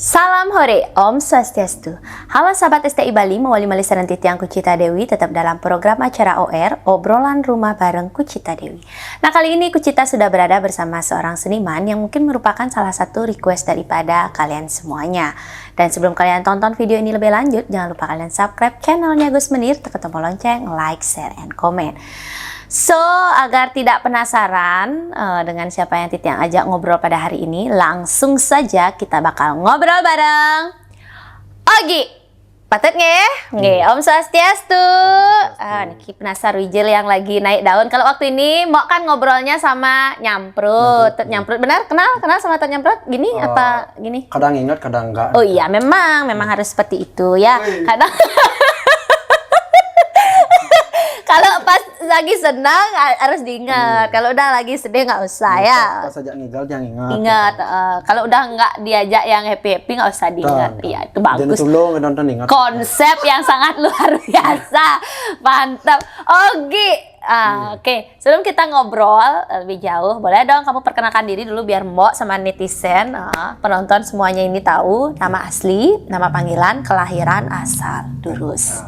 Salam hore, Om Swastiastu. Halo sahabat STI Bali, mewali Malisaran Titiang Kucita Dewi tetap dalam program acara OR, obrolan rumah bareng Kucita Dewi. Nah, kali ini Kucita sudah berada bersama seorang seniman yang mungkin merupakan salah satu request daripada kalian semuanya. Dan sebelum kalian tonton video ini lebih lanjut, jangan lupa kalian subscribe channelnya Gus Menir, tekan tombol lonceng, like, share, and comment. So, agar tidak penasaran dengan siapa yang Titiang ajak ngobrol pada hari ini, langsung saja kita bakal ngobrol bareng Ogi. Patut nge? Om Swastiastu. Niki penasaran Wijil yang lagi naik daun. Kalau waktu ini mau kan ngobrolnya sama Nyamprut. Nyamprut benar? Kenal sama Tet Nyamprut? Gini apa gini? Kadang ingat, kadang enggak. Oh iya, memang harus seperti itu ya. Kadang kalau pas lagi senang harus diingat. Kalau udah lagi sedih nggak usah ya. Pas ajak ngigal jangan ingat. Ingat. Kalau udah nggak diajak yang happy nggak usah diingat. Iya, itu bagus. Jangan nonton ingat. Konsep yang sangat luar biasa. Mantap. Ogi. Oke. Sebelum kita ngobrol lebih jauh, boleh dong kamu perkenalkan diri dulu biar Mbok sama netizen, penonton semuanya ini tahu nama asli, nama panggilan, kelahiran, asal, durus.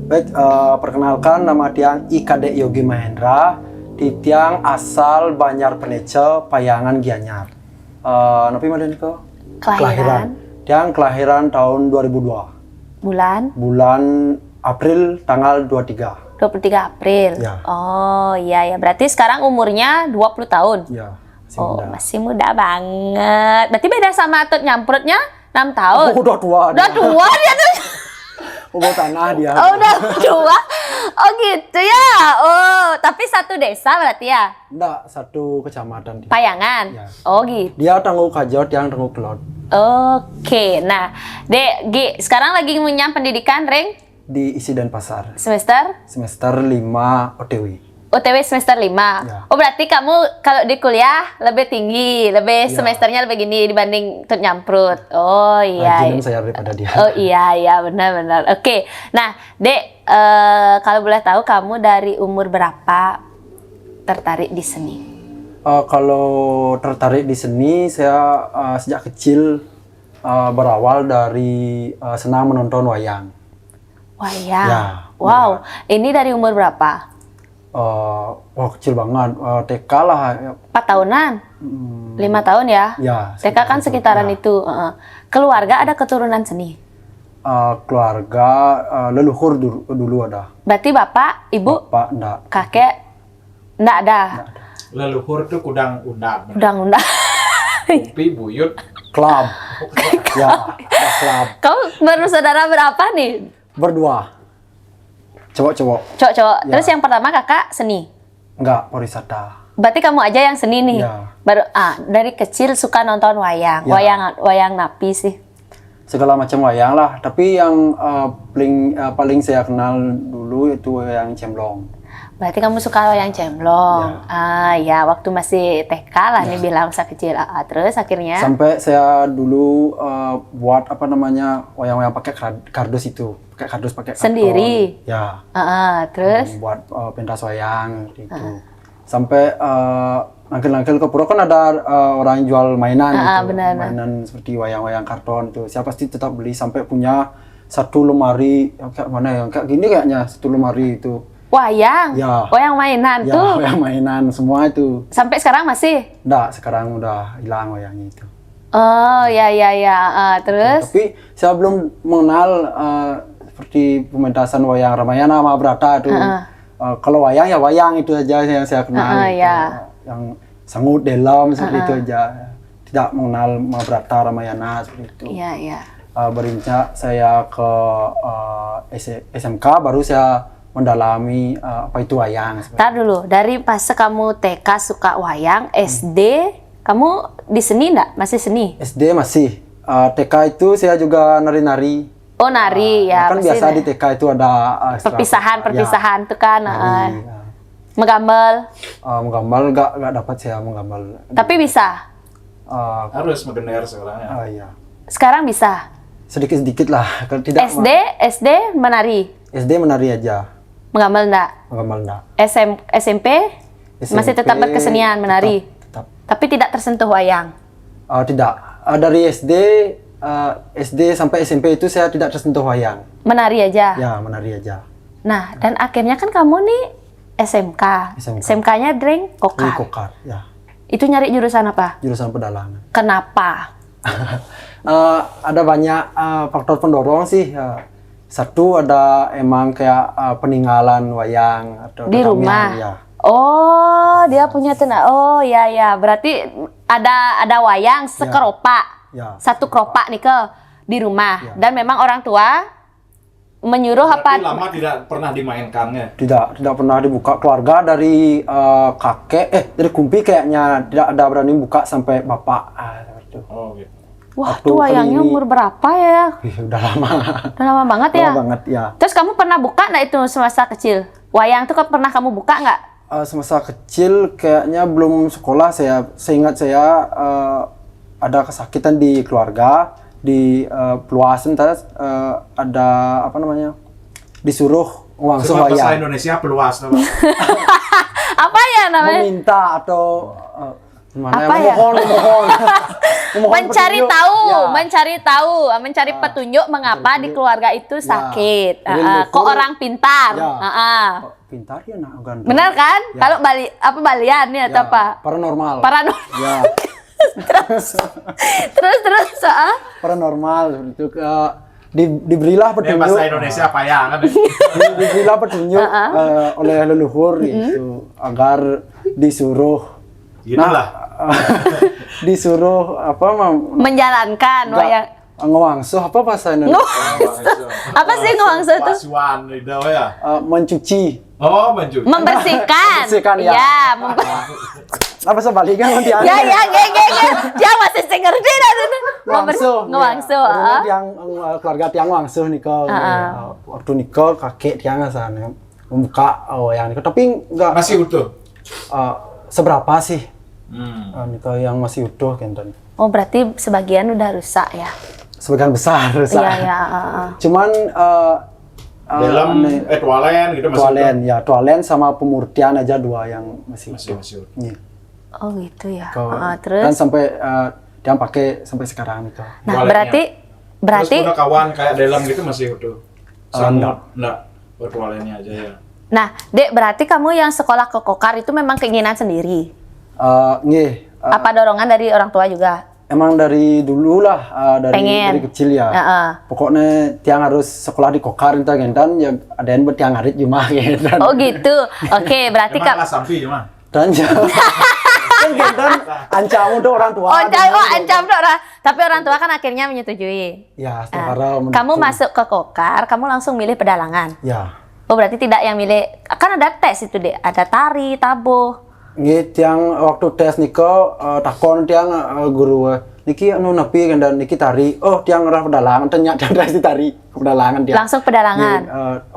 Baik, perkenalkan nama Tiang IKD Yogi Mahendra, Titiang asal Banjar Penece, Payangan Gianyar. Napi mana nih kok? Kelahiran. Tiang kelahiran tahun 2002. Bulan April tanggal 23. 23 April. Ya. Oh iya ya, berarti sekarang umurnya 20 tahun. Ya, masih muda. Masih muda banget. Berarti beda sama Tut Nyamprutnya 6 tahun. Oh, udah tua. Udah tua dia tuh. Udah tanah dia. Oh, udah tua. Oh gitu ya. Oh, tapi satu desa berarti ya? Enggak, satu kecamatan dia. Payangan. Ya. Oh gitu. Dia Tangguh Kajo, Tiang Tangguh Kelot. Oke. Nah, Dek, Gi, sekarang lagi ngunyah pendidikan Reng? Di Isi Denpasar. Semester 5 OTW. OTW semester 5. Ya. Oh, berarti kamu kalau di kuliah lebih tinggi, lebih semesternya lebih gini dibanding Tut Nyamprut. Oh iya. Rajin saya daripada dia. Oh iya benar. Oke. Nah, Dek, kalau boleh tahu kamu dari umur berapa tertarik di seni? Kalau tertarik di seni, saya sejak kecil berawal dari senang menonton wayang. Wayang. Ya, wow. Ini dari umur berapa? Wah, kecil banget. TK lah. 4 tahunan? 5 tahun ya? Ya. TK kan sekitaran itu. Keluarga ada keturunan seni? Keluarga leluhur dulu ada. Berarti bapak, ibu, Bapak enggak. kakek enggak ada? Leluhur tuh kudang-undang. Undang-undang. Upi, buyut. Klub. Ya, ada klub. Kamu bersaudara berapa nih? Berdua. Cowok-cowok. Cowok-cowok. Ya. Terus yang pertama kakak seni? Enggak, pariwisata. Berarti kamu aja yang seni nih? Ya. Baru dari kecil suka nonton wayang. Ya. Wayang napi sih? Segala macam wayang lah. Tapi yang paling saya kenal dulu itu wayang Cemplong. Berarti kamu suka wayang Cemplong. Ya, waktu masih TK lah nih bilang masa kecil. Terus akhirnya? Sampai saya dulu buat wayang-wayang pakai kardus itu, pakai kardus pakai karton. Sendiri? Ya. Terus? Buat pentas wayang gitu. Sampai angkel-angkel ke pura kan ada orang yang jual mainan gitu. Benar. Mainan seperti wayang-wayang karton itu. Saya pasti tetap beli sampai punya satu lemari kayak mana ya? Kayak gini kayaknya satu lemari itu. Wayang? Ya. Wayang mainan Ya, tuh? wayang mainan semua itu. Sampai sekarang masih? Enggak, sekarang udah hilang wayangnya itu. Oh, ya. Terus? Tapi saya belum mengenal seperti pementasan wayang Ramayana Mahabharata itu. Kalau wayang ya wayang itu saja yang saya kenal. Ya. Yang sangut dalam seperti itu aja. Tidak mengenal Mahabharata Ramayana seperti itu. Iya. Berinjak saya ke SMK baru saya mendalami apa itu wayang. Ntar dulu, dari pas kamu TK suka wayang, SD kamu di seni enggak? Masih seni? SD masih. TK itu saya juga nari-nari. Oh, nari ya. Kan biasa di TK itu ada perpisahan tuh kan. Nari, Menggambel. menggambar nggak dapat saya menggambar. Tapi bisa. Harus megener sekarang ya. Iya. Sekarang bisa. Sedikit-sedikit lah. Kalau tidak SD menari. SD menari aja. Menggambel enggak? Menggambar enggak. SMP masih tetap berkesenian menari. Tetap. Tapi tidak tersentuh wayang. Tidak. Dari SD SD sampai SMP itu saya tidak tersentuh wayang. Menari aja. Ya, menari aja. Nah, dan akhirnya kan kamu nih SMK. SMK-nya Dreng Di Kokar. Kokar, ya. Itu nyari jurusan apa? Jurusan pedalangan. Kenapa? Ada banyak faktor pendorong sih. Satu ada emang kayak peninggalan wayang atau Di tetamian, rumah. ya. Oh, dia punya Oh, ya ya. Berarti ada wayang sekeropak. Ya. Satu keropak nih ke di rumah. Ya. Dan memang orang tua menyuruh Berarti apa? lama tidak pernah dimainkannya. Tidak pernah dibuka. Keluarga dari kakek, dari kumpi kayaknya tidak ada berani buka sampai bapak. Seperti itu. Oh gitu. Wah, Waktu tuh wayangnya kali ini- umur berapa ya? Udah lama. Udah lama banget ya? Lama banget, ya. Terus kamu pernah buka nggak itu semasa kecil? Wayang tuh pernah kamu buka nggak? Semasa kecil kayaknya belum sekolah seingat saya ada kesakitan di keluarga di Peluasan terus ada apa namanya disuruh ngwangsuh Sebab bahasa wayang Indonesia peluas nama. Apa ya namanya? meminta atau gimana Apa ya? memohon memohon Mencari petunjuk. tahu, Ya. mencari petunjuk mengapa di keluarga itu sakit. Jadi Kok leluhur- orang pintar. Ya. Ah. Oh, pintar ya nak ganteng. Benar kan? Ya. Kalau balian nih atau Ya, apa? paranormal Paranormal. ya Terus paranormal seperti itu diberilah Ini petunjuk bahasa Indonesia payangan. diberilah petunjuk oleh leluhur itu agar disuruh Ginilah. disuruh apa menjalankan wayang. ngewangsuh apa bahasa Indonesia Apa sih ngewangsu itu? Pasuan itu ya. mencuci Oh, mencuci. Membersihkan. Membersihkan, ya. Ya, apa sebaliknya nanti ya, dia masih sih ngerti dah itu. ngewangsuh Ngewangsu, ya. Tiang keluarga tiang ngewangsuh nikah waktu nikah kakek tiang sana membuka yang nikah tapi enggak Masih utuh. seberapa sih nikah yang masih utuh kan Oh, berarti sebagian udah rusak ya? sebagian besar rusak. Iya. Cuman Dalam tualen gitu masih tualen ya tualen sama pemurtian aja dua yang masih utuh. utuh. Masih utuh. Iya. Oh gitu ya. Dan Terus? sampai dia pakai sampai sekarang itu. Nah, Tualetnya. berarti Terus punya kawan kayak dalam gitu masih utuh. enggak. Enggak. Tualennya aja ya. Nah, Dek, berarti kamu yang sekolah ke Kokar itu memang keinginan sendiri? Apa dorongan dari orang tua juga? Emang dari dulu lah Pengen. dari kecil ya. Pokoknya tiang harus sekolah di Kokar itu kan ya ada yang buat tiang ngarit cuma kan. Oh gitu. Oke, berarti Emang kelas sampai cuma. Dan kan ancam untuk orang tua. ancam tuh orang. Tapi orang tua kan akhirnya menyetujui. Ya, Nah, secara kamu masuk ke Kokar, kamu langsung milih pedalangan. Ya. Oh, berarti tidak yang milih. Kan ada tes itu, Dek. Ada tari, tabuh. Nggih tiang waktu tes niko takon tiang guru niki anu napi kan dan niki tari. Oh, tiang ngarah pedalangan ternyata tiang tes tari pedalangan tiang. Langsung pedalangan.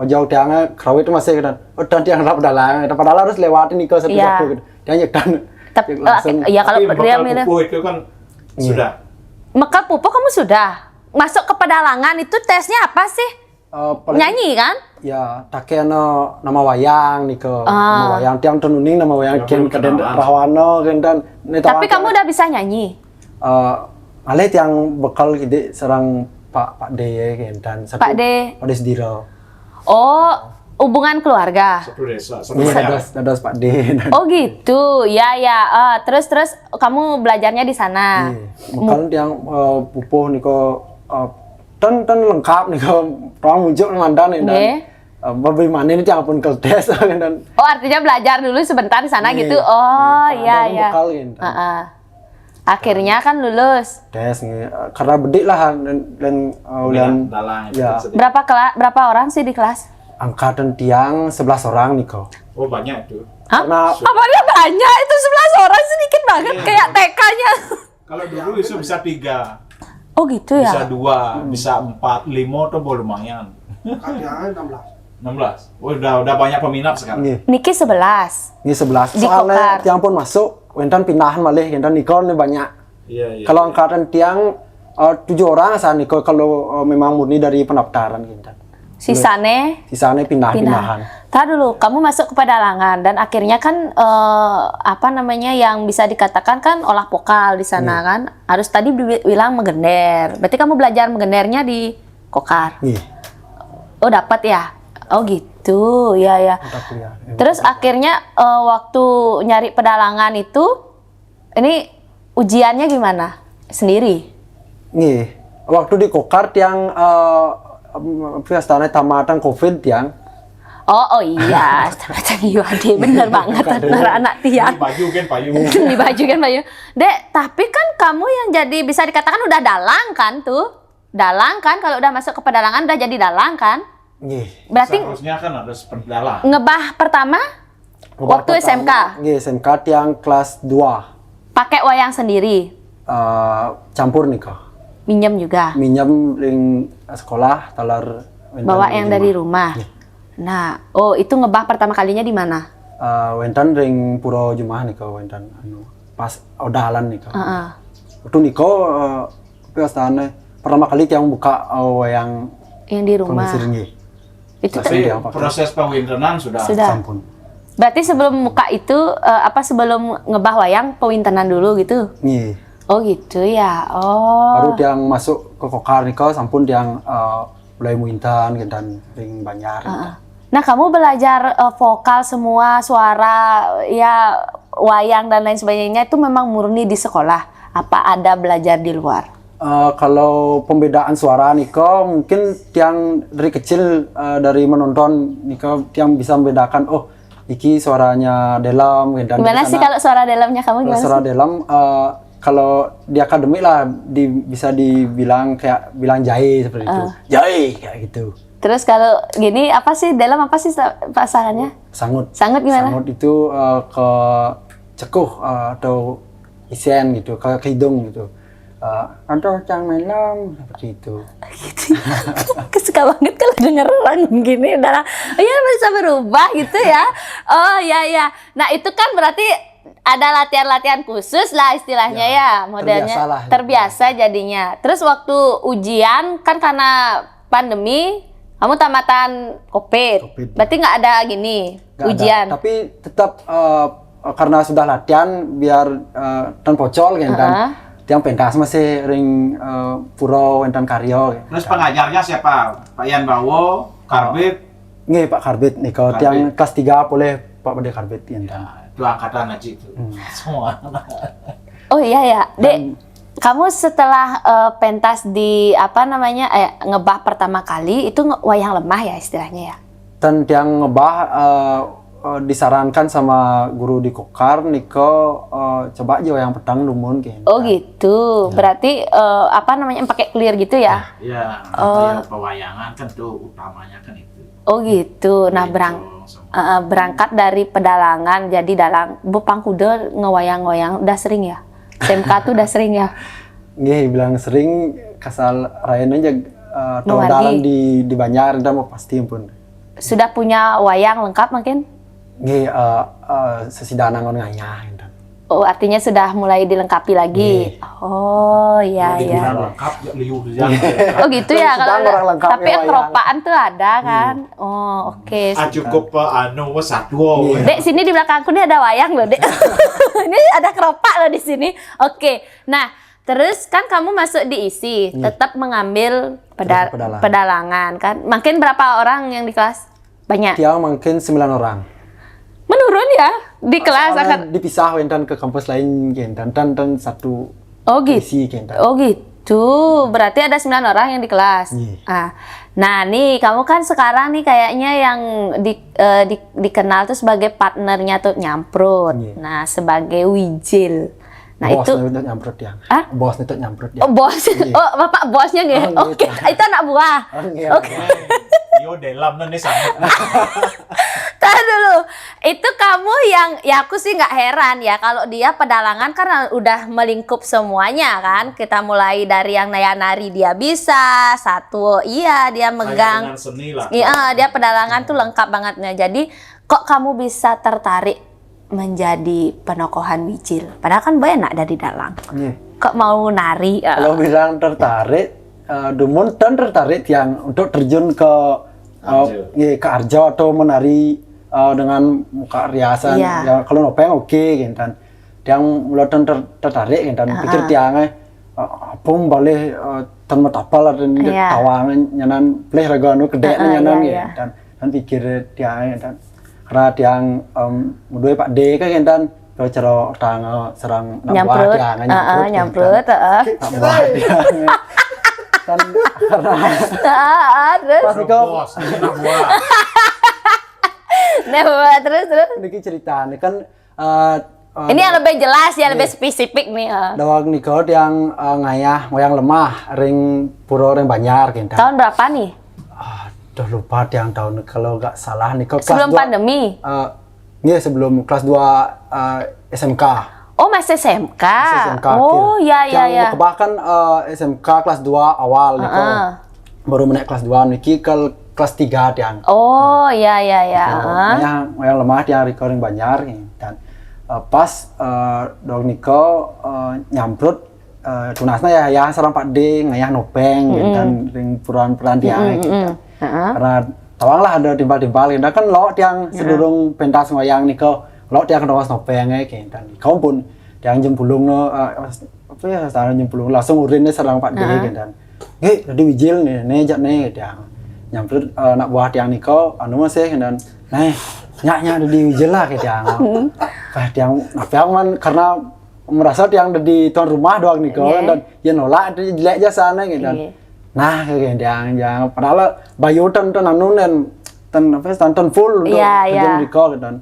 Jauh tiang kerawi itu masih kan. Oh, dan tiang ngarah pedalangan. Padahal harus lewatin niko satu-satu Iya. gitu. Tiang nyekan. Tapi langsung. ya kalau Tapi dia bekal milih pupuh itu kan sudah. Mekar Pupo kamu sudah masuk ke pedalangan itu tesnya apa sih? Nyanyi kan? Ya, take nama wayang niko. Nama wayang tiang tenuning nama wayang Ya, ken belum kaden kenalan. Rahwana kan dan Tapi kamu udah bisa nyanyi. Ale tiang bekal gede serang Pak D kan dan satu Pak D. Pak D Sediro. Oh, hubungan keluarga. Satu desa. Satu Iya, daerah. dadas Pak D. Oh gitu, ya. Terus kamu belajarnya di sana. Bekal tiang pupuh niko tan lengkap niko orang muncul mandan dan Nggih. bagaimana ini tiang pun keldes dan Oh, artinya belajar dulu sebentar di sana Iya. gitu. Oh, Ada iya. bekal gitu. Akhirnya kan lulus. Tes karena bedik lah dan ulian Dalang itu ya sedikit. Berapa orang sih di kelas? angkatan tiang 11 orang niko. Oh, banyak itu. Hah? Karena Apa dia banyak? Itu 11 orang sedikit banget kayak TK-nya. Kalau dulu itu bisa 3, Oh gitu bisa ya. 2, bisa 4, 5 tuh boleh lumayan. 16. Oh, udah banyak peminat sekarang. Nggih. Niki 11. Ini 11. Di Soalnya Kokar. tiang pun masuk, wentan pindahan malih, wentan nikol nih banyak. Iya. Kalau angkatan tiang 7 orang asal nikol kalau memang murni dari pendaftaran gitu. Sisane Sisanya pindah-pindahan. Tar dulu, kamu masuk ke pedalangan dan akhirnya kan apa namanya yang bisa dikatakan kan olah vokal di sana kan. Harus tadi bilang megender. Berarti kamu belajar megendernya di Kokar. Iya. Oh, dapat ya? Oh, gitu. Ya, ya. Mata kuliah. Terus akhirnya waktu nyari pedalangan itu ini ujiannya gimana? Sendiri? Nih, waktu di Kokar yang fiastanya tamatan COVID yang Oh iya, macam Iwade bener banget antara anak tiang. Di baju kan payu. Di baju kan Bayu. Dek, tapi kan kamu yang jadi bisa dikatakan udah dalang kan tuh? Dalang kan kalau udah masuk ke pedalangan udah jadi dalang kan? nih. Berarti Seharusnya kan ada sependalang. ngebah pertama waktu SMK Nih, SMK yang kelas 2. pakai wayang sendiri, Campur nih kok. minjem juga. Minjem ring sekolah talar Bawa yang dari rumah. Nah, oh itu ngebah pertama kalinya di mana? Wentan ring Puro Jumaah nih kok wentan pas odalan nih kok. Heeh. Waktu niko fiastanya pertama kali yang buka wayang Yang di rumah. kondisi ringgi. Itu Tapi Dia pakai. proses pewintenan sudah. sudah. Sampun. Berarti sebelum muka itu sebelum ngebah wayang pewintenan dulu gitu. Nih. Oh gitu ya. Oh. Baru yang masuk ke Kokar niko sampun yang mulai muintan dan ring Banjar. Nah, kamu belajar vokal semua, suara, ya wayang dan lain sebagainya itu memang murni di sekolah. Apa ada belajar di luar? Kalau pembedaan suara niko mungkin yang dari kecil dari menonton niko yang bisa membedakan oh iki suaranya dalam dan Gimana di sih sana- kalau suara dalamnya kamu kalau gimana suara sih? dalam kalau di akademik lah bisa dibilang kayak bilang jahe seperti itu. Jahe kayak gitu. Terus kalau gini apa sih dalam apa sih pasangannya? Sangut. Sangut gimana? Sangut itu ke cekuh atau isen gitu, ke hidung gitu. Aduh, cang melam seperti itu. Gitu. Kesuka banget kalau denger orang gini udah ya bisa berubah gitu ya. Oh ya ya. Nah itu kan berarti ada latihan-latihan khusus lah istilahnya ya, modelnya terbiasa lah. terbiasa jadinya. Terus waktu ujian kan karena pandemi kamu tamatan COVID. COVID, Berarti nggak ada gini Nggak ujian. ada. Tapi tetap karena sudah latihan biar dan pocol kan dan yang pentas masih ring puro entan karyo. Terus pengajarnya siapa? Pak Yan Bawo, Karbit, Nggih Pak Karbit nih kalau Karbit. yang kelas 3 boleh Pak Bade Karbit entan. itu angkatan aja itu. Semua. Oh iya ya, Dek. Kamu setelah pentas di apa namanya ngebah pertama kali itu wayang lemah ya istilahnya ya. Dan yang ngebah disarankan sama guru di Kokar niko coba aja yang petang lumun kayak. Oh gitu. Berarti apa namanya pakai clear gitu ya? Ya, ya, pewayangan kan tuh utamanya kan itu. Oh gitu. Nah berangkat dari pedalangan jadi dalang Bu Pangkude ngewayang-wayang udah sering ya? SMK tuh udah sering ya? Nggih bilang sering kasal rayan aja tahu Nuwargi. dalam di Banjar udah mau pasti pun. Sudah punya wayang lengkap mungkin? Nggih sesidana ngon nganyah entan. Oh artinya sudah mulai dilengkapi lagi. Oh iya iya. Lengkap ya liu Oh gitu ya Sedang kalau orang lengkap tapi ya yang wayang. keropaan tuh ada kan? Oh oke. cukup satu. Dek, sini di belakangku nih ada wayang loh, Dek. Ini ada keropak loh di sini. Oke. Nah, terus kan kamu masuk di ISI, tetap mengambil pedalangan kan. Makin berapa orang yang di kelas? Banyak. Dia mungkin 9 orang. Menurun ya di kelas Soalnya akan. dipisah entan ke kampus lain kentan dan satu Oh gitu. isi kentan. Oh gitu. Berarti ada 9 orang yang di kelas. Iya. Nah, nih kamu kan sekarang nih kayaknya yang dikenal tuh sebagai partnernya tuh Nyamprut. Iya. Nah, sebagai Wijil. Nah, Bos itu itu nyamprut dia. Hah? Bos itu nyamprut dia. oh bos. Oh, Bapak bosnya gitu. Oh, Oke, gitu. itu anak buah. Iya. Oke. Yo dalam nih sangat. Tahan dulu. Itu kamu yang ya aku sih nggak heran ya kalau dia pedalangan kan udah melingkup semuanya kan. Kita mulai dari yang nari dia bisa, satu iya dia megang. Dengan seni lah. Iya, dia pedalangan tuh lengkap bangetnya. Jadi kok kamu bisa tertarik menjadi penokohan Wijil? Padahal kan banyak dari dalang. Iya. Kok mau nari? Kalau bilang tertarik, Dumon dan tertarik yang untuk terjun ke Nggih ke Arjo atau menari dengan muka riasan. Iya. Ya kalau nopeng oke gitu kan. Tiang mulai tertarik gitu kan. Pikir tiangnya apa balik tan metapal dan Iya. tawangan nyanan pleh regano kedek nyanan iya. gitu dan pikir tiangnya dan karena tiang mudoi Pak D kan gitu kan. Kalau cara tang serang nak buah Nyamprut. tiangnya Nyamprut, heeh. nak buah tiangnya. Kan karena Terus. pas niko Bos, anak buah. Nah, terus. niki cerita ini kan Ini yang lebih jelas ya, lebih spesifik nih. dawang niko yang ngayah moyang lemah ring puro ring Banjar gitu. Tahun berapa nih? Udah lupa yang tahun kalau nggak salah niko kelas Sebelum 2. pandemi. Iya sebelum kelas 2 SMK. Oh, masih SMK. SMK Oh, akhir. ya. Yang bahkan SMK kelas 2 awal niko. Baru menaik kelas 2 niki ke kelas 3 tiang. Oh, ya. Yang lemah tiang Riko ring Banjar dan pas dong niko nyamprut tunasnya ya sarang Pak D ngayah nopeng dan ring puran-puran tiang gitu. Karena tawang lah ada timbal-timbal gitu kan lo tiang sedurung pentas ngoyang niko lo tiang kenawas nopeng gitu dan kau pun tiang jempulung no apa ya sarang jempulung langsung urinnya sarang Pak D gitu dan jadi wijil nih jak nih tiang nyamprut nak buah tiang niko anu masih dan nyak di wijil lah gitu tiang tiang apa man karena merasa tiang di tuan rumah doang niko dan ya nolak itu jelek aja sana gitu dan nah kayak tiang padahal bayu tan anu tan full untuk kerja niko gitu dan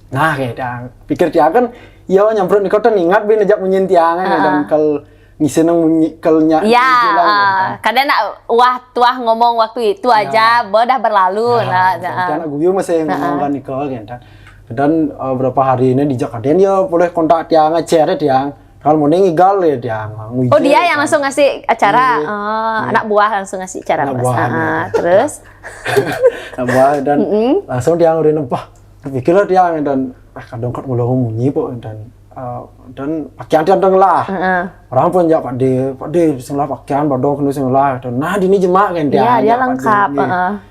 nah kayak tiang pikir tiang kan iya nyamprut niko tan ingat bin ajak menyin tiang dan kal ngisi nang kelnya kadang nak tuah ngomong waktu itu aja dah berlalu tiang guyu masih ngomongkan niko gitu dan beberapa hari ini di Jakarta dia boleh kontak tiang share tiang kalau mau ngigal ya tiang oh dia yang langsung ngasih acara anak buah langsung ngasih acara mas terus anak buah dan langsung tiang udah nempah pikirlah tiang dan kadang kan mulai munyi po dan pakaian tiang lah orang pun jak Pak D setelah pakaian badong kena setelah dan nah ini jemak kan tiang dia lengkap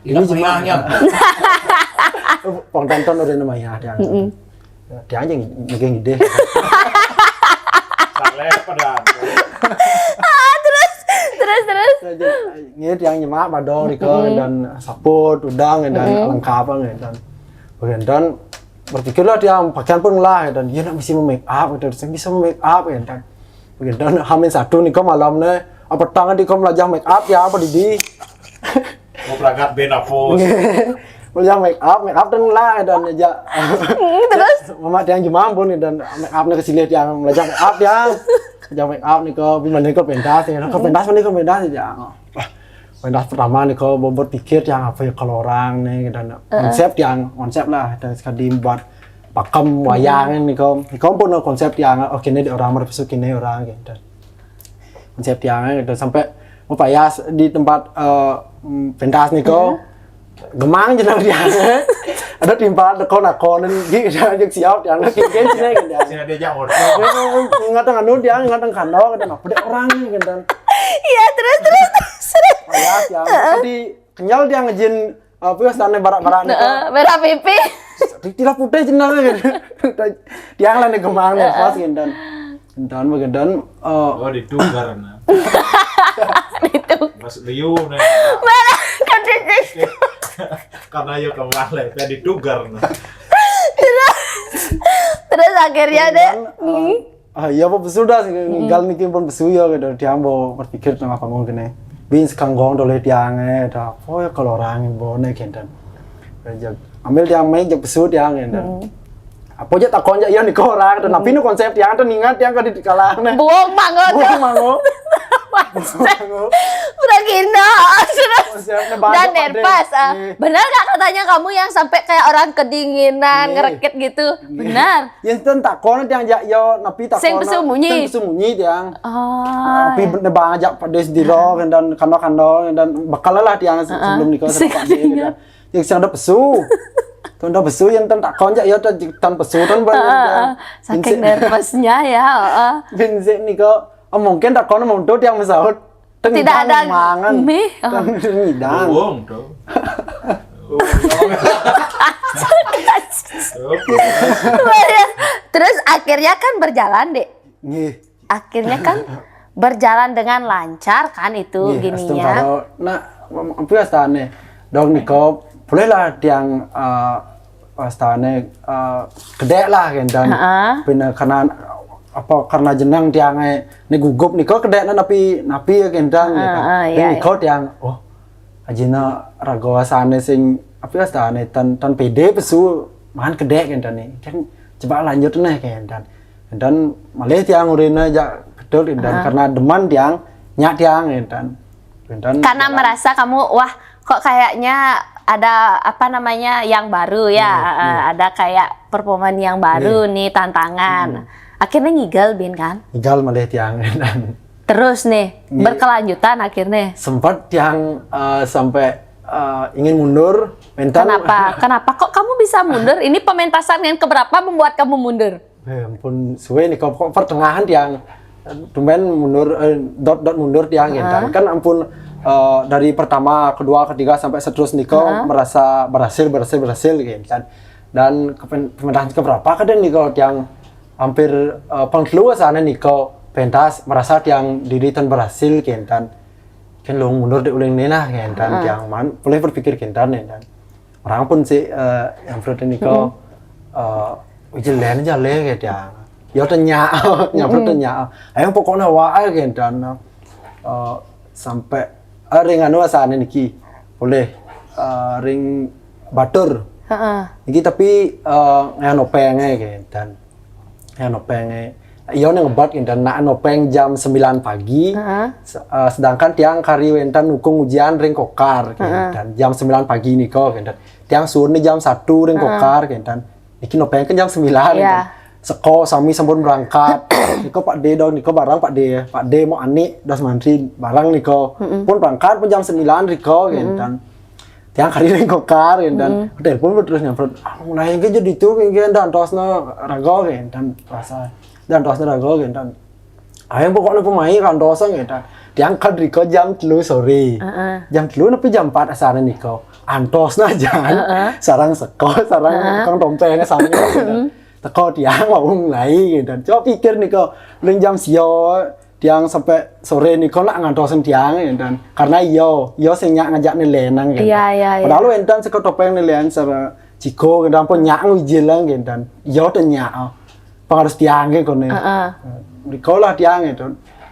ini jemaknya Pengtonton udah namanya dia. Dia aja ngegeng ide. Saleh pada. Terus. Ini yang nyemak badong Riko dan saput, udang dan lengkap dan bagian berpikirlah dia pakaian pun lah dan dia nak mesti make up dan bisa make up dan bagian hamil satu Niko malamnya apa tangan di kom belajar make up ya apa di Mau berangkat benapos. belajar make up dan lah dan aja terus mama dia yang jemam pun dan make upnya kecil yang belajar make up ya belajar make up Niko bagaimana Niko pentas ya Niko pentas ya pentas pertama Niko berpikir yang apa ya kalau orang nih dan konsep lah dan sekali buat pakem wayang Niko pun konsep yang oke ini orang berpesuk ini orang gitu konsep yang dan sampai upaya di tempat pentas Niko gemang jenang dia ada timpal nakon gitu aja siap yang kikin sini gitu Sini dia jauh. ngatang anu dia ngatang kandok dan apa deh orang gitu iya terus ya yang tadi kenyal dia ngejin apa ya sana barak-barak merah pipi tidak putih jenang gitu dia lain gemang pas gitu dan bagian Oh ditugar nah. itu Mas liu nih. merah kan Karena yo kembali tadi ditugar nah. terus akhirnya deh iya apa sudah gal niki pun besuyo gitu dia mau berpikir tentang apa mau gini bin sekanggong dole tiangnya dah oh ya kalau orang bone gitu ambil tiang main jak besu tiang gitu apa aja takon aja iya nih orang dan tapi nu konsep tiang tuh ingat tiang kan di kalahnya buang mango udah gina dan nervous benar gak katanya kamu yang sampai kayak orang kedinginan ngerekit gitu benar yang ten takon tiang jak yo napi takon sing besumunyi tiang tapi nebang ajak pedes di ro dan kando dan bakal lah tiang sebelum nikah sama Pak gitu yang sedang ada pesu tunda besu yang ten takon jak yo tan pesu tan saking nervousnya ya Vincent niko mungkin takon untuk yang mesaut tidak ada mie ngidang Bohong dong. Terus akhirnya kan berjalan, Dek. Nggih. Akhirnya kan berjalan dengan lancar kan itu Nggih, gininya. nah ampun astane dong niko bolehlah tiang astane gede lah kan dan bener karena jenang tiang ini gugup niko gede napi ya kan dan niko tiang ajina rago asane sing apa astane tan pede pesu mahan gede kan dan kan coba lanjut nih kan dan malah tiang urina aja betul dan karena deman tiang nyak tiang dan karena merasa kamu wah kok kayaknya ada apa namanya yang baru ya, ada kayak performan yang baru nih tantangan. Akhirnya ngigel Bin kan? Ngigel malah tiang dan terus nih berkelanjutan akhirnya. Sempat tiang sampai ingin mundur mental. Kenapa kok kamu bisa mundur? Ini pementasan yang keberapa membuat kamu mundur? Ampun suwe nih kok pertengahan tiang tumben mundur dot mundur tiang kan ampun dari pertama, kedua, ketiga sampai seterusnya Niko merasa berhasil gitu kan. Dan pemerintahan keberapa kadang Niko yang hampir pengkeluar sana Niko pentas merasa yang diri tan berhasil gitu kan lo mundur di ulang ini lah gitu kan yang boleh berpikir gitu kan orang pun sih yang perlu Niko jalan aja gitu ya. Ya tanya, ayo pokoknya wae gitu dan sampai ring anu asane niki boleh ring batur niki tapi yang nopenge gitu dan yang nopenge iya ngebat gitu dan nak nopeng jam 9 pagi sedangkan tiang kari wentan nukung ujian ring kokar gitu dan jam 9 pagi niko gitu dan tiang suruh jam 1 ring kokar gitu dan niki nopeng kan jam 9 gitu seko sami sampun berangkat niko Pak D dong niko barang Pak D mau ani das mantri barang niko pun berangkat pun jam 9 riko gitu dan tiang kali ring kokar gitu dan telepon terus nyamper nah yang jadi itu gitu dan tosna rago gitu dan rasa dan tosna rago gitu dan ayam pokoknya pemain kan dosa gitu diangkat riko jam 3 sore jam 3 tapi jam 4 asane niko antosna jangan sarang seko sarang kang tompengnya sama gitu teko tiang mau mulai gitu dan coba pikir nih kok jam sio tiang sampai sore nih kok nak ngantosin tiang gitu dan karena yo sing ngajak nih lenang gitu padahal entan seko topeng nih len sama ciko gitu dan pun nyak wijilang gitu dan yo dan nyak pengaruh tiang gitu nih lah tiang gitu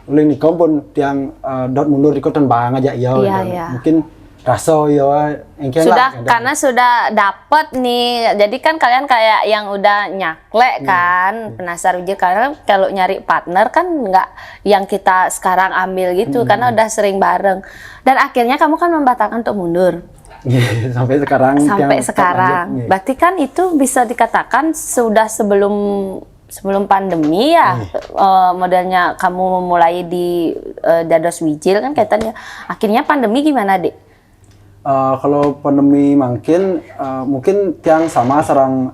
uling nih pun tiang dot mundur ikut dan bang aja yo mungkin rasa ya sudah karena sudah dapat nih jadi kan kalian kayak yang udah nyakle kan penasaran aja karena kalau nyari partner kan nggak yang kita sekarang ambil gitu karena udah sering bareng dan akhirnya kamu kan membatalkan untuk mundur sampai sekarang berarti kan itu bisa dikatakan sudah sebelum pandemi ya modelnya kamu memulai di Dados Wijil kan kaitannya akhirnya pandemi gimana Dek? Kalau pandemi mungkin tiang sama serang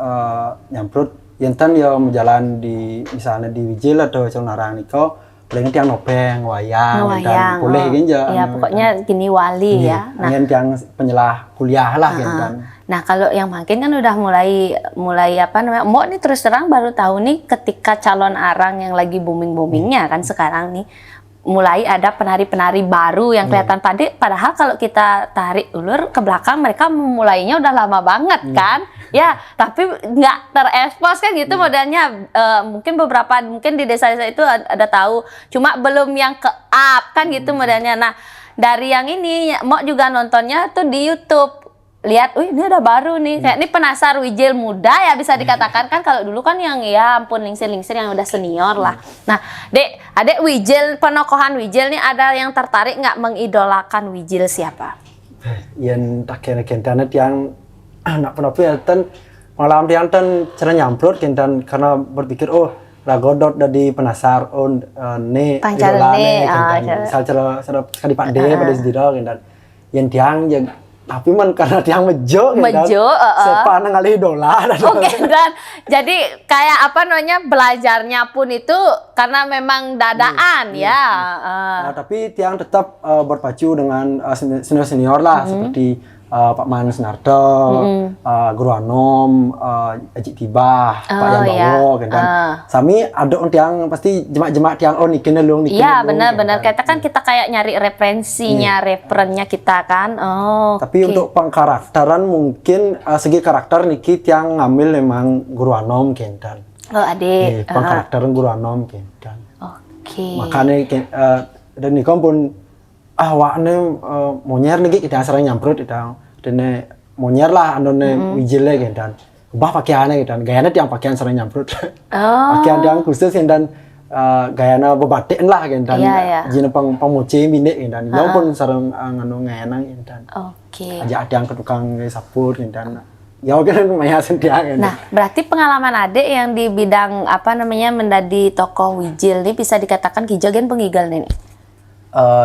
nyamprut yentan ya menjalan di misalnya di Wijil atau Conarang niko paling tiang nopeng wayang dan boleh gitu ya pokoknya gini wali ya nah tiang penyelah kuliah lah gitu nah kalau yang makin kan udah mulai apa namanya Mbok nih terus terang baru tahu nih ketika calon arang yang lagi boomingnya kan sekarang nih mulai ada penari-penari baru yang kelihatan padahal kalau kita tarik ulur ke belakang mereka memulainya udah lama banget kan ya tapi nggak terekspos kan gitu modelnya mungkin di desa-desa itu ada tahu cuma belum yang ke up kan gitu modelnya nah dari yang ini Mok juga nontonnya tuh di YouTube lihat, ini ada baru nih, kayak ini penasar Wijil muda ya bisa dikatakan kan kalau dulu kan yang ya ampun lingsir-lingsir yang udah senior lah. Nah, adek Wijil, penokohan Wijil nih ada yang tertarik nggak mengidolakan Wijil siapa? Yang tak kira internet yang anak penopil ya malam yang cara nyamprot kentan karena berpikir ragodot dari penasar ne idola ne misal cara sekali Pak D pada sediro kentan yang tiang tapi man karena tiang mejo sepa ngali idola dan jadi kayak apa namanya belajarnya pun itu karena memang dadaan Nah, tapi tiang tetap berpacu dengan senior lah seperti Pak Man Sunarto, Guru Anom, Ajik Tibah, Pak Yan Bawo, kan. Sami ada yang pasti jemak-jemak yang niki nelung. Iya benar-benar. Kan kita kayak nyari referensinya, referennya kita kan. Tapi untuk pengkarakteran mungkin segi karakter niki yang ngambil memang Guru Anom kendan. Adik. Pengkarakteran Guru Anom kendan. Oke. Makanya dan niko pun awakne monyer niki kita sering nyamprut kita dene monyer lah andone wijile dan ubah pakaiannya dan gayanya yang pakaian sering nyamprut pakaian yang khusus dan gayana bebatik lah dan jina pemuci minik dan yang pun sering nganu ngenang dan aja ada yang ke tukang sapur dan ya kan lumayan sendiri. Nah, berarti pengalaman adik yang di bidang menjadi tokoh wijil ini bisa dikatakan kijagen pengigal nih.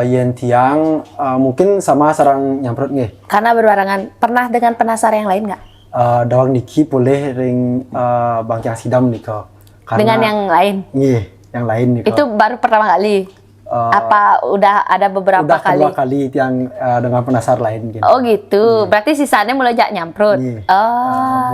Yang tiang mungkin sama sarang nyamprot nggih. Karena berbarengan pernah dengan penasar yang lain nggak? Dawang niki boleh ring Bang Yang Sidam niko. Dengan yang lain? Nggih, yang lain niko. Itu baru pertama kali? Apa udah ada beberapa kali? Udah kedua kali yang dengan penasar lain gitu. Oh gitu, berarti sisanya mulai nyamprot?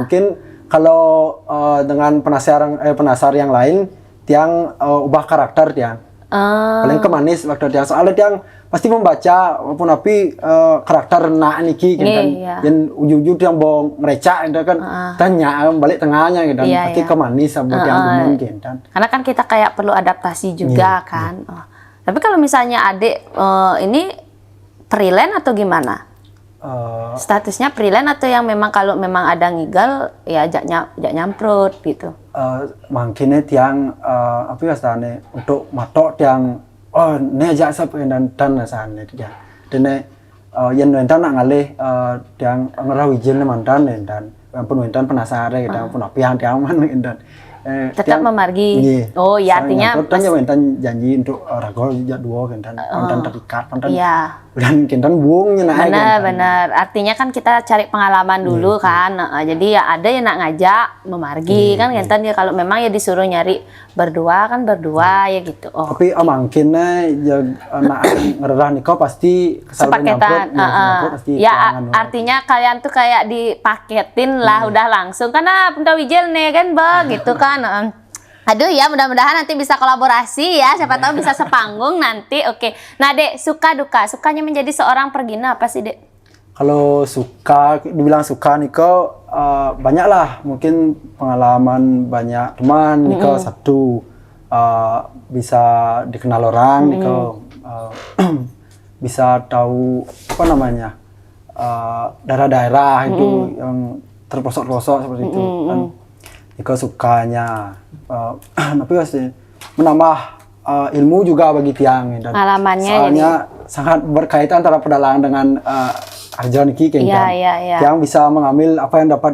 Mungkin kalau dengan penasar yang lain tiang ubah karakter tiang. Paling kemanis waktu dia soalnya dia pasti membaca maupun api karakter nak niki gitu kan yang ujung-ujung yang bawa merecak gitu kan tanya balik tengahnya gitu pasti kemanis sama dia ngomong gitu kan karena kan kita kayak perlu adaptasi juga kan. Tapi kalau misalnya adik ini freelance atau gimana? Statusnya freelance atau yang memang kalau memang ada ngigal ya ajak nyamprut gitu? Mungkinnya tiang apa ya sana untuk matok tiang ne ajak siapa dan sana dia dan yang nanti nak ngalih tiang ngerawi wijil mantan dan pun mantan penasaran dan pun apa yang tiang mana dan tetap memargi. Oh ya artinya tanya mantan janji untuk ragol jadwal dan mantan terikat mantan dan kentan buungnya naik. Benar. Artinya kan kita cari pengalaman dulu kan. Jadi ya ada yang nak ngajak memargi kan kentan ya kalau memang ya disuruh nyari berdua ya gitu. Tapi mungkinnya ya nak ngerah nikah pasti sepaketan. Ya artinya kalian tuh kayak dipaketin lah udah langsung karena punta wijil nih kan begitu kan. Aduh ya mudah-mudahan nanti bisa kolaborasi ya siapa tahu bisa sepanggung nanti. Oke. Nah Dek suka duka sukanya menjadi seorang pergina apa sih Dek? Kalau dibilang suka Niko banyak lah mungkin pengalaman banyak teman Niko satu bisa dikenal orang Niko bisa tahu apa namanya daerah-daerah itu yang terpelosok-pelosok seperti itu kan. Niko sukanya tapi pasti menambah ilmu juga bagi tiang dan pengalamannya soalnya sangat berkaitan antara pedalangan dengan Arjo niki kan tiang bisa mengambil apa yang dapat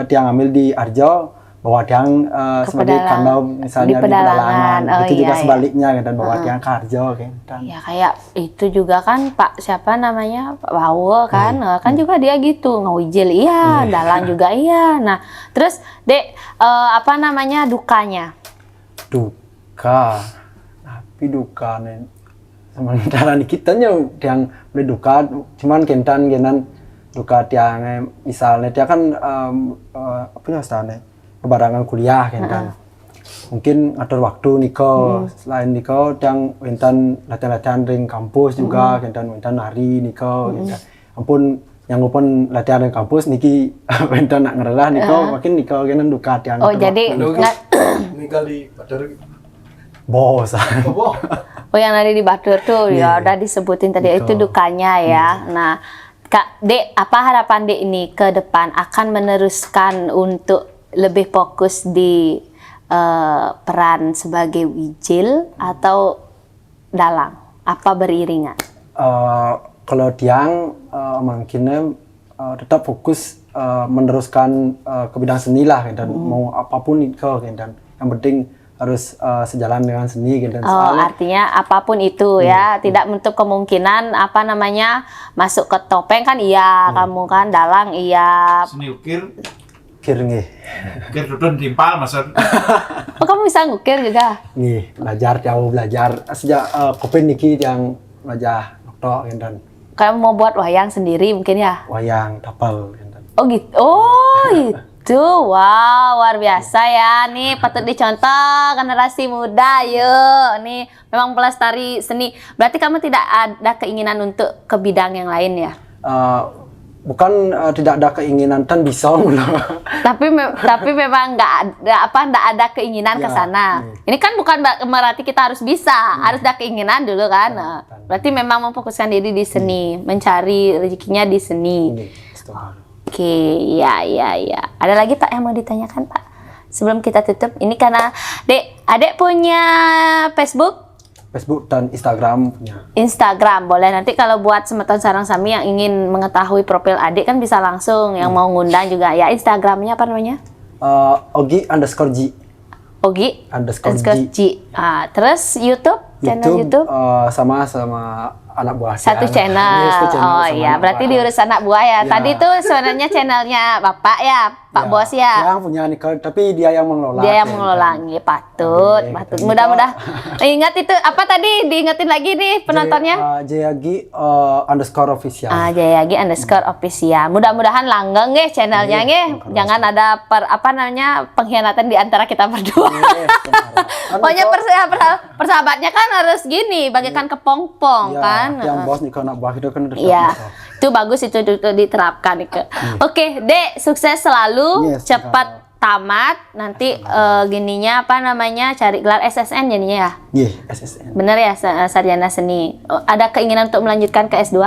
tiang ambil di Arjo bawa tiang sebagai kanau misalnya di pedalangan itu juga sebaliknya kan bawa tiang ke Arjo kan ya kayak itu juga kan Pak siapa namanya Pak Bawo kan kan juga dia gitu ngawijil dalang juga nah terus Dek apa namanya dukanya tapi duka nih sementara di kitanya yang berduka cuman kentan duka tiang misalnya dia kan apa ya sana kebarangan kuliah kentan mungkin ngatur waktu Niko selain Niko yang kentan latihan-latihan ring kampus juga kentan nari Niko kentan ampun yang pun latihan ring kampus niki kentan nak ngerlah Niko makin Niko kentan duka tiang jadi tinggal di Batur bos. Oh yang ada di Batur tuh ya udah disebutin tadi itu dukanya ya. Nah Kak Dek apa harapan Dek ini ke depan akan meneruskan untuk lebih fokus di peran sebagai wijil atau dalang apa beriringan? Kalau tiang mungkinnya tetap fokus meneruskan ke bidang seni lah dan mau apapun itu dan yang penting harus sejalan dengan seni gitu. Artinya apapun itu ya, tidak menutup kemungkinan apa namanya masuk ke topeng kan kamu kan dalang seni ukir nggih. Ukir dudun timpal maksud. Oh kamu bisa ngukir juga? Nggih, belajar sejak kopen niki yang belajar dokter dan kayak mau buat wayang sendiri mungkin ya? Wayang tapal. Oh gitu. Oh itu. Wow, luar biasa ya. Nih patut dicontoh generasi muda. Yuk, nih memang pelestari seni. Berarti kamu tidak ada keinginan untuk ke bidang yang lain ya? Bukan tidak ada keinginan kan bisa tapi memang nggak ada keinginan ke sana. Ini kan bukan berarti kita harus bisa, harus ada keinginan dulu kan. Berarti memang memfokuskan diri di seni, mencari rezekinya di seni. Oke, ya. Ada lagi Pak yang mau ditanyakan Pak? Sebelum kita tutup, ini karena Adek punya Facebook dan Instagram punya. Instagram boleh, nanti kalau buat Semeton Sarang Sami yang ingin mengetahui profil adik kan bisa langsung, yang mau ngundang juga ya. Instagramnya apa namanya? Ogi_G. Ogi_G. Terus YouTube, channel YouTube? Sama anak buah. Satu channel. Oh iya, berarti diurus anak buah ya. Tadi tuh sebenarnya channelnya Bapak ya, Pak Bos ya. Yang punya Nicole, tapi dia yang mengelola. Dia yang mengelola, patut. Mudah-mudahan. Ingat itu apa tadi? Diingetin lagi nih penontonnya. Jayagi_official. Jayagi_official. Mudah-mudahan langgeng ya channelnya ya. Jangan ada pengkhianatan di antara kita berdua. Pokoknya persahabatnya kan harus gini, bagaikan kepompong kan. Yang bos Nicole anak buah itu kan udah. Iya. Itu bagus itu diterapkan Ike. Oke, Dek, sukses selalu, cepat tamat. Nanti gininya cari gelar SSN jadinya ya? Iya, SSN. Bener ya, sarjana seni. Ada keinginan untuk melanjutkan ke S2?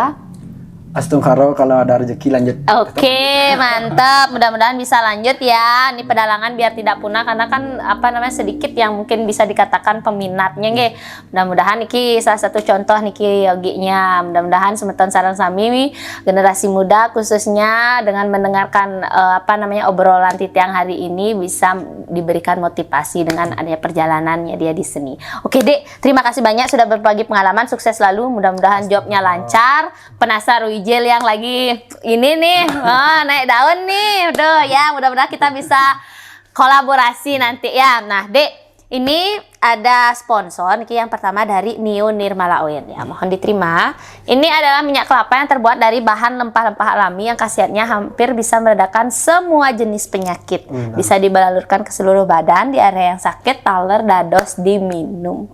Astungkaro kalau ada rezeki lanjut. Oke, mantap. Mudah-mudahan bisa lanjut ya. Ini pedalangan biar tidak punah karena kan sedikit yang mungkin bisa dikatakan peminatnya nggih. Mudah-mudahan niki salah satu contoh niki yoginya. Mudah-mudahan Semeton Sarang Sami generasi muda khususnya dengan mendengarkan obrolan Titiang hari ini bisa diberikan motivasi dengan adanya perjalanannya dia di seni. Oke, Dek. Terima kasih banyak sudah berbagi pengalaman. Sukses selalu. Mudah-mudahan jobnya lancar. Penasar Wijil yang lagi ini nih naik daun nih, ya mudah-mudahan kita bisa kolaborasi nanti ya. Nah Dek, ini ada sponsor yang pertama dari Nio Nirmala Oil ya, mohon diterima. Ini adalah minyak kelapa yang terbuat dari bahan rempah-rempah alami yang khasiatnya hampir bisa meredakan semua jenis penyakit. Bisa dibalurkan ke seluruh badan di area yang sakit, taler, dados diminum.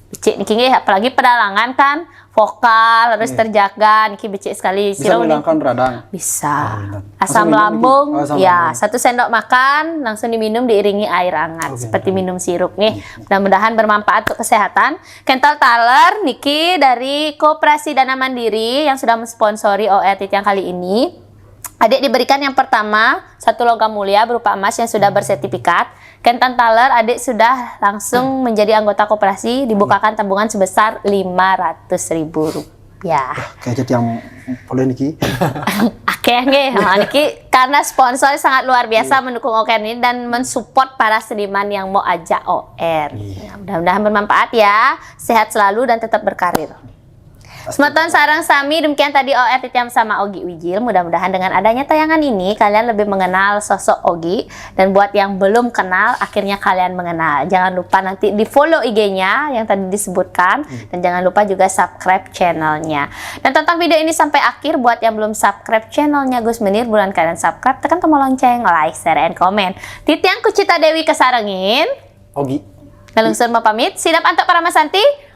Becik niki apalagi pedalangan kan vokal harus terjaga, niki becik sekali. Bisa menghilangkan radang. Bisa. Asam lambung, ya 1 sendok makan langsung diminum diiringi air hangat seperti minum sirup nih. Mudah-mudahan bermanfaat untuk kesehatan. Kental taler niki dari Koperasi Dana Mandiri yang sudah mensponsori OR Titiang kali ini. Adik diberikan yang pertama 1 logam mulia berupa emas yang sudah bersertifikat. Kentan taler adik sudah langsung menjadi anggota koperasi, dibukakan tabungan sebesar Rp500.000. Kayak yang boleh niki. Niki karena sponsor sangat luar biasa mendukung OR ini dan mensupport para seniman yang mau ajak OR. Mudah-mudahan bermanfaat ya. Sehat selalu dan tetap berkarir. Semeton Sarang Sami, demikian tadi OR Titiang sama Ogi Wijil. Mudah-mudahan dengan adanya tayangan ini kalian lebih mengenal sosok Ogi, dan buat yang belum kenal akhirnya kalian mengenal. Jangan lupa nanti di follow IG-nya yang tadi disebutkan, dan jangan lupa juga subscribe channelnya. Dan tonton video ini sampai akhir. Buat yang belum subscribe channelnya Gus Menir, buruan kalian subscribe, tekan tombol lonceng, like, share, and comment. Titiang Kucita Dewi kesarengin Ogi Ngelungsur mau pamit. Sidap antuk para Masanti.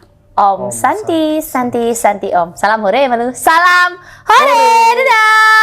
Om Santi, Santi, Santi Om. Salam hore, malu. Salam hore, dadah.